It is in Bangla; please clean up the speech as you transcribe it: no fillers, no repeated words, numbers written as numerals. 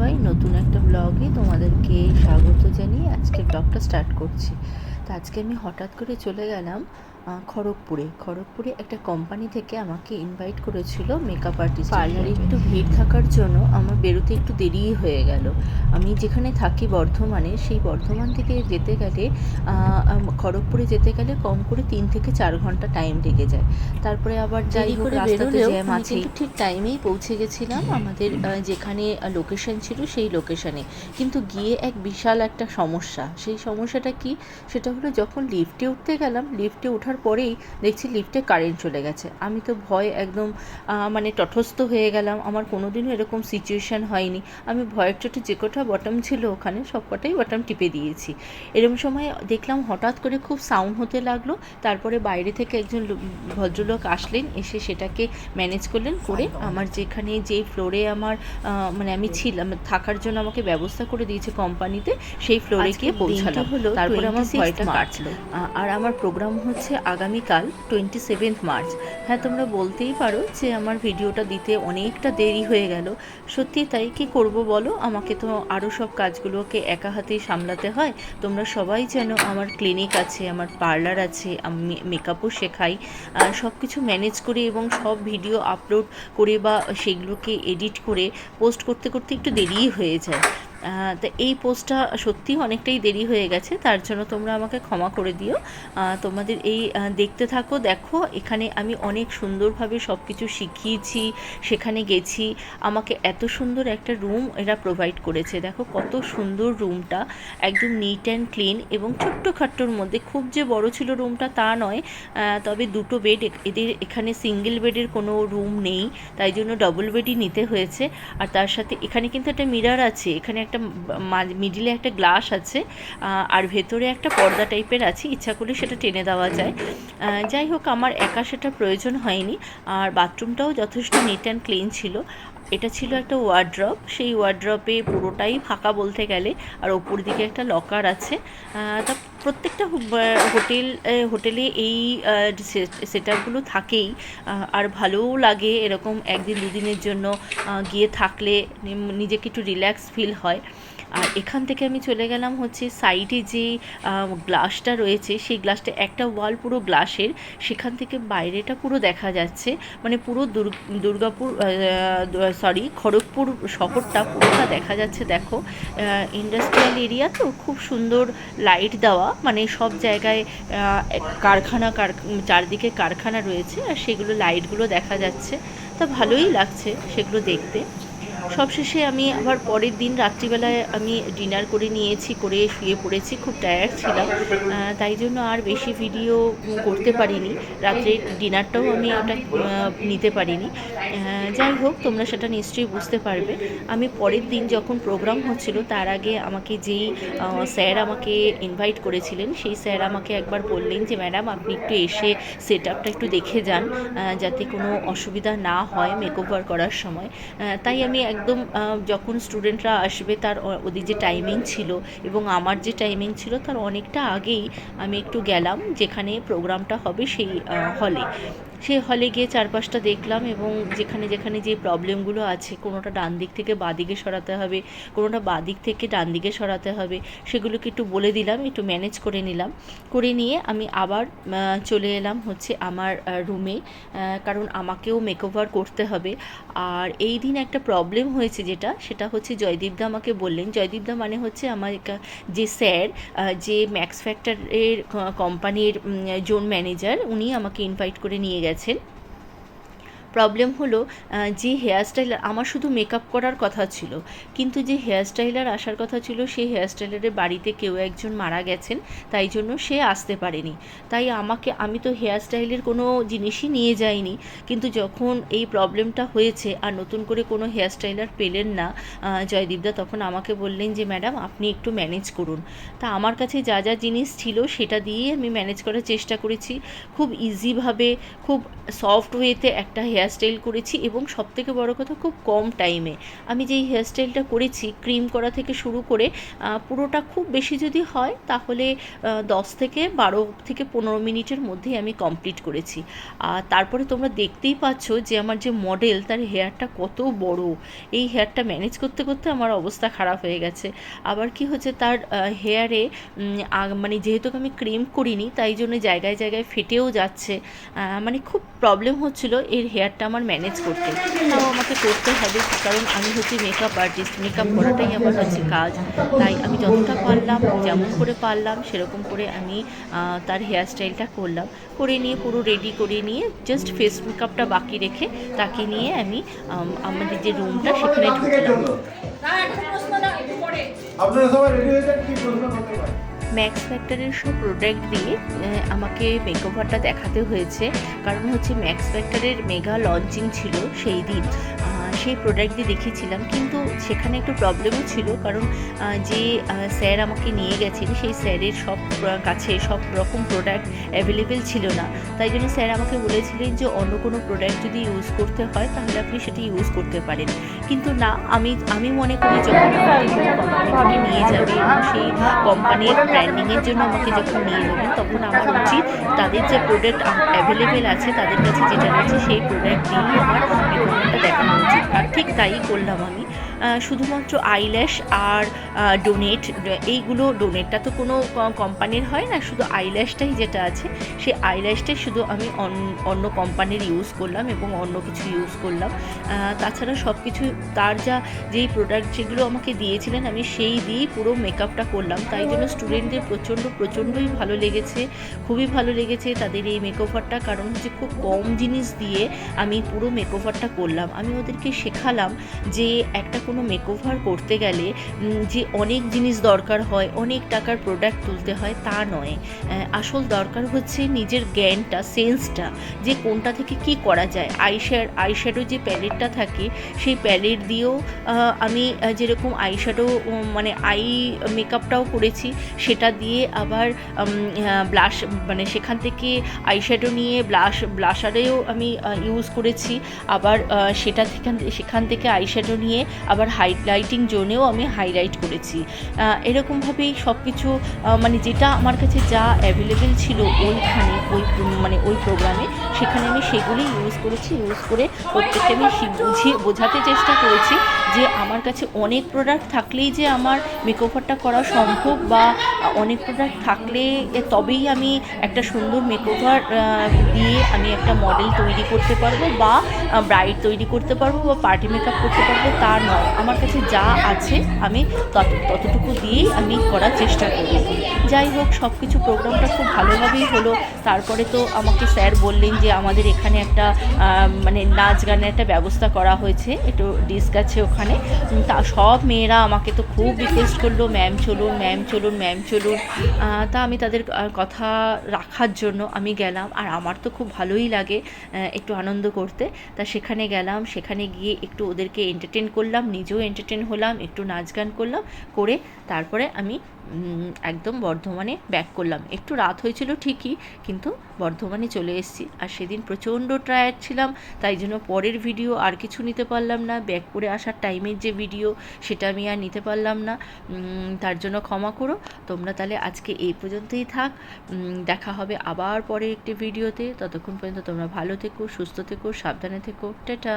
সবাই, নতুন একটা ব্লগে তোমাদেরকে স্বাগত জানিয়ে আজকে ব্লগটা স্টার্ট করছি। তো আজকে আমি হঠাৎ করে চলে গেলাম খড়গপুরে একটা কোম্পানি থেকে আমাকে ইনভাইট করেছিল মেকআপ আর্টিস্ট। পার্লারে একটু ভিড় থাকার জন্য আমার বেরোতে একটু দেরিই হয়ে গেল। আমি যেখানে থাকি বর্ধমানে, সেই বর্ধমান থেকে যেতে গেলে খড়গপুরে যেতে গেলে কম করে 3 থেকে 4 ঘন্টা টাইম লেগে যায়। তারপরে আবার দেরি করে রাস্তাতে জ্যাম আছে, কিন্তু ঠিক টাইমেই পৌঁছে গেছিলাম আমাদের যেখানে লোকেশন ছিল সেই লোকেশনে। কিন্তু গিয়ে এক বিশাল একটা সমস্যা। সেই সমস্যাটা কি? সেটা হলো যখন লিফটে উঠতে গেলাম, লিফটে ওঠার পরেই দেখছি লিফটে কারেন্ট চলে গেছে। আমি তো ভয় একদম মানে তটস্থ হয়ে গেলাম। আমার কোনোদিনও এরকম সিচুয়েশান হয়নি। আমি ভয়ের চোটে যে কটা বটম ছিল ওখানে সব কটাই বটম টিপে দিয়েছি। এরকম সময় দেখলাম হঠাৎ করে খুব সাউন্ড হতে লাগলো। তারপরে বাইরে থেকে একজন ভদ্রলোক আসলেন, এসে সেটাকে ম্যানেজ করলেন, করে আমার যেই ফ্লোরে আমার মানে আমি ছিলাম থাকার জন্য আমাকে ব্যবস্থা করে দিয়েছে কোম্পানিতে, সেই ফ্লোরে গিয়ে পৌঁছালাম। তারপরে আমার ভয়টা কাটলো। আর আমার প্রোগ্রাম হচ্ছে আগামীকাল 27 মার্চ। হ্যাঁ, তোমরা বলতেই পারো যে আমার ভিডিওটা দিতে অনেকটা দেরি হয়ে গেল। সত্যি তাই, কি করব বলো, আমাকে তো আরও সব কাজগুলোকে একা হাতেই সামলাতে হয়। তোমরা সবাই জানো আমার ক্লিনিক আছে, আমার পার্লার আছে, আমি মেকআপও শেখাই, সব কিছু ম্যানেজ করে এবং সব ভিডিও আপলোড করে বা সেগুলোকে এডিট করে পোস্ট করতে করতে একটু দেরিই হয়ে যায়। তা এই পোস্টটা সত্যিই অনেকটাই দেরি হয়ে গেছে, তার জন্য তোমরা আমাকে ক্ষমা করে দিও। তোমাদের এই দেখতে থাকো, দেখো এখানে আমি অনেক সুন্দরভাবে সব কিছু শিখিয়েছি, সেখানে গেছি। আমাকে এত সুন্দর একটা রুম এরা প্রোভাইড করেছে, দেখো কত সুন্দর রুমটা, একদম নিট অ্যান্ড ক্লিন এবং ছোট্টখাট্টোর মধ্যে। খুব যে বড় ছিল রুমটা তা নয়, তবে দুটো বেড, এদের এখানে সিঙ্গেল বেডের কোনো রুম নেই, তাই জন্য ডবল বেডই নিতে হয়েছে। আর তার সাথে এখানে কিন্তু একটা মিরর আছে, এখানে একটা মিডিলে একটা গ্লাস আছে, আর ভেতরে একটা পর্দা টাইপের আছে, ইচ্ছা করলে সেটা টেনে দেওয়া যায়। যাই হোক, আমার একা সেটা প্রয়োজন হয়নি। আর বাথরুমটাও যথেষ্ট নিট অ্যান্ড ক্লিন ছিল। এটা ছিল একটা ওয়ার্ড্রপ, সেই ওয়ার্ড্রপে পুরোটাই ফাঁকা বলতে গেলে, আর ওপর দিকে একটা লকার আছে। তা প্রত্যেকটা হোটেলে এই সেটআপগুলো থাকেই। আর ভালোও লাগে এরকম একদিন দুদিনের জন্য গিয়ে থাকলে, নিজেকে একটু রিল্যাক্স ফিল হয়। আর এখান থেকে আমি চলে গেলাম হচ্ছে সাইডে যে গ্লাসটা রয়েছে, সেই গ্লাসটা একটা ওয়াল পুরো গ্লাসের, সেখান থেকে বাইরেটা পুরো দেখা যাচ্ছে, মানে পুরো খড়গপুর শহরটা পুরোটা দেখা যাচ্ছে। দেখো, ইন্ডাস্ট্রিয়াল এরিয়া তো, খুব সুন্দর লাইট দেওয়া, মানে সব জায়গায় চারদিকে কারখানা রয়েছে, আর সেগুলো লাইটগুলো দেখা যাচ্ছে। তা ভালোই লাগছে সেগুলো দেখতে। সবশেষে আমি আবার পরের দিন রাত্রিবেলায় আমি ডিনার করে নিয়েছি, করে শুয়ে পড়েছি, খুব টায়ার্ড ছিলাম, তাই জন্য আর বেশি ভিডিও করতে পারিনি। রাত্রে ডিনারটাও আমি ওটা নিতে পারিনি। যাই হোক, তোমরা সেটা নিশ্চয়ই বুঝতে পারবে। আমি পরের দিন যখন প্রোগ্রাম হচ্ছিল, তার আগে আমাকে যেই স্যার আমাকে ইনভাইট করেছিলেন, সেই স্যার আমাকে একবার বললেন যে ম্যাডাম, আপনি একটু এসে সেট আপটা একটু দেখে যান, যাতে কোনো অসুবিধা না হয় মেকওভার করার সময়। তাই আমি একদম যখন স্টুডেন্টরা আসবে তার ওদের যে টাইমিং ছিল এবং আমার যে টাইমিং ছিল তার অনেকটা আগেই আমি একটু গেলাম যেখানে প্রোগ্রামটা হবে সেই হলে। সেই হলে গিয়ে চারপাশটা দেখলাম এবং যেখানে যেখানে যে প্রবলেমগুলো আছে, কোনোটা ডান দিক থেকে বাঁ দিকে সরাতে হবে, কোনোটা বাঁ দিক থেকে ডান দিকে সরাতে হবে, সেগুলোকে একটু বলে দিলাম, একটু ম্যানেজ করে নিলাম। করে নিয়ে আমি আবার চলে এলাম হচ্ছে আমার রুমে, কারণ আমাকেও মেকওভার করতে হবে। আর এই দিন একটা প্রবলেম হয়েছে, সেটা হচ্ছে জয়দীপদা আমাকে বললেন, জয়দীপদা মানে হচ্ছে আমার যে স্যার, যে ম্যাক্স ফ্যাক্টরের কোম্পানির জোন ম্যানেজার, উনি আমাকে ইনভাইট করে নিয়ে গেছেন। প্রবলেম হলো, যে হেয়ার স্টাইলার, আমার শুধু মেকআপ করার কথা ছিল, কিন্তু যে হেয়ার স্টাইলার আসার কথা ছিল, সেই হেয়ার স্টাইলারের বাড়িতে কেউ একজন মারা গেছেন, তাই জন্য সে আসতে পারেনি। তাই আমি তো হেয়ার স্টাইলের কোনো জিনিসই নিয়ে যাইনি, কিন্তু যখন এই প্রবলেমটা হয়েছে আর নতুন করে কোনো হেয়ার স্টাইলার পেলেন না জয়দীপদা, তখন আমাকে বললেন যে ম্যাডাম, আপনি একটু ম্যানেজ করুন। তা আমার কাছে যা যা জিনিস ছিল সেটা দিয়েই আমি ম্যানেজ করার চেষ্টা করেছি। খুব ইজিভাবে, খুব সফট ওয়েতে একটা হেয়ার হেয়ারস্টাইল করেছি এবং সবথেকে বড় কথা খুব কম টাইমে। আমি যেই হেয়ারস্টাইলটা করেছি ক্রিম করা থেকে শুরু করে পুরোটা খুব বেশি যদি হয় তাহলে 10 থেকে 12 থেকে 15 মিনিটের মধ্যেই আমি কমপ্লিট করেছি। আর তারপরে তোমরা দেখতেই পাচ্ছ যে আমার যে মডেল তার হেয়ারটা কত বড়। এই হেয়ারটা ম্যানেজ করতে করতে আমার অবস্থা খারাপ হয়ে গেছে। আবার কি হচ্ছে তার হেয়ারে মানে যেহেতু আমি ক্রিম করিনি তাই জন্য জায়গায় জায়গায় ফেটেও যাচ্ছে। মানে খুব প্রবলেম হচ্ছিল এর হেয়ারটা আমার ম্যানেজ করতে। তাও আমাকে করতে হবে, কারণ আমি হচ্ছি মেকআপ আর্টিস্ট, মেকআপ করাটাই আমার হচ্ছে কাজ। তাই আমি যতটা পারলাম, যেমন করে পারলাম সেরকম করে আমি তার হেয়ারস্টাইলটা করলাম। করে নিয়ে পুরো রেডি করে নিয়ে জাস্ট ফেস মেকআপটা বাকি রেখে তাকে নিয়ে আমি আমাদের যে রুমটা সেখানে ঢুকলাম। ম্যাক্স ফ্যাক্টরের সব প্রোডাক্ট দিয়ে আমাকে মেকওভারটা দেখাতে হয়েছে, কারণ হচ্ছে ম্যাক্স ফ্যাক্টরের মেগা লঞ্চিং ছিল সেই দিন। সেই প্রোডাক্ট দিয়ে দেখিয়েছিলাম, কিন্তু সেখানে একটু প্রবলেমও ছিল, কারণ যে স্যার আমাকে নিয়ে গেছেন সেই স্যারের কাছে সব রকম প্রোডাক্ট অ্যাভেলেবেল ছিল না। তাই জন্য স্যার আমাকে বলেছিলেন যে অন্য কোনো প্রোডাক্ট যদি ইউজ করতে হয় তাহলে আপনি সেটি ইউজ করতে পারেন। কিন্তু না, আমি মনে করি যখন আমাকে কোনো কোম্পানি থেকে নিয়ে যাবে এবং সেই কোম্পানির ব্র্যান্ডিংয়ের জন্য আমাকে যখন নিয়ে যাবেন তখন আমার উচিত তাদের যে প্রোডাক্ট অ্যাভেলেবেল আছে, তাদের কাছে যেটা রয়েছে সেই প্রোডাক্ট দিয়েই আমার মেকওভারটা দেখানো উচিত। আর ঠিক তাই করলাম আমি। শুধুমাত্র আইল্যাশ আর ডোনেটটা তো কোনো কোম্পানির হয় না, শুধু আইল্যাশটাই যেটা আছে সেই আইল্যাশটাই শুধু আমি অন্য কোম্পানির ইউজ করলাম এবং অন্য কিছু ইউজ করলাম। তাছাড়া সব কিছু তার যেই প্রোডাক্ট যেগুলো আমাকে দিয়েছিলেন আমি সেই দিয়েই পুরো মেকআপটা করলাম। তাই জন্য স্টুডেন্টদের প্রচণ্ডই ভালো লেগেছে, খুবই ভালো লেগেছে তাদের এই মেকওভারটা, কারণ হচ্ছে খুব কম জিনিস দিয়ে আমি পুরো মেকওভারটা করলাম। আমি ওদেরকে শেখালাম যে একটা কোনো মেকওভার করতে গেলে যে অনেক জিনিস দরকার হয়, অনেক টাকার প্রোডাক্ট তুলতে হয় তা নয়। আসল দরকার হচ্ছে নিজের জ্ঞানটা, সেন্সটা, যে কোনটা থেকে কি করা যায়। আইশ্যাডো যে প্যালেটটা থাকে সেই প্যালেট দিয়েও আমি যেরকম আইশ্যাডো মানে আই মেকআপটাও করেছি, সেটা দিয়ে আবার ব্লাশ মানে সেখান থেকে আইশ্যাডো নিয়ে ব্লাশারেও আমি ইউজ করেছি। আবার সেখান থেকে আইশ্যাডো নিয়ে আবার হাইলাইটিং জোনেও আমি হাইলাইট করেছি। এরকমভাবেই সব কিছু মানে যেটা আমার কাছে যা অ্যাভেলেবেল ছিল ওইখানে ওই প্রোগ্রামে, সেখানে আমি সেগুলি ইউজ করে প্রত্যেককে আমি বোঝাতে চেষ্টা করেছি যে আমার কাছে অনেক প্রোডাক্ট থাকলেই যে আমার মেকওভারটা করা সম্ভব, বা অনেক প্রোডাক্ট থাকলে তবেই আমি একটা সুন্দর মেকওভার দিয়ে আমি একটা মডেল তৈরি করতে পারবো, বা ব্রাইড তৈরি করতে পারবো, বা পার্টি মেকআপ করতে পারবো তা নয়। আমার কাছে যা আছে আমি ততটুকু দিয়েই আমি করার চেষ্টা করি। যাই হোক, সব কিছু প্রোগ্রামটা খুব ভালোভাবেই হলো। তারপরে তো আমাকে স্যার বললেন যে আমাদের এখানে একটা মানে নাচ গানের একটা ব্যবস্থা করা হয়েছে, একটু ডিস্ক আছে ওখানে। তা সব মেয়েরা আমাকে তো খুব রিকোয়েস্ট করলো, ম্যাম চলুন, ম্যাম চলুন, ম্যাম চলুন। তা আমি তাদের কথা রাখার জন্য আমি গেলাম, আর আমার তো খুব ভালোই লাগে একটু আনন্দ করতে। তা সেখানে গেলাম, সেখানে গিয়ে একটু ওদেরকে এন্টারটেন করলাম, নিজেও এন্টারটেন হলাম, একটু নাচ গান করলাম, করে তারপরে আমি একদম বর্ধমানে ব্যাক করলাম। একটু রাত হয়েছিল ঠিকই, কিন্তু বর্ধমানে চলে এসেছি। আর সেদিন প্রচণ্ড টায়ার্ড ছিলাম, তাই জন্য পরের ভিডিও আর কিছু নিতে পারলাম না। ব্যাক করে আসার টাইমের যে ভিডিও সেটা আমি আর নিতে পারলাম না, তার জন্য ক্ষমা করো তোমরা। তাহলে আজকে এই পর্যন্তই থাক, দেখা হবে আবার পরে একটি ভিডিওতে। ততক্ষণ পর্যন্ত তোমরা ভালো থেকো, সুস্থ থেকো, সাবধানে থেকো। টাটা।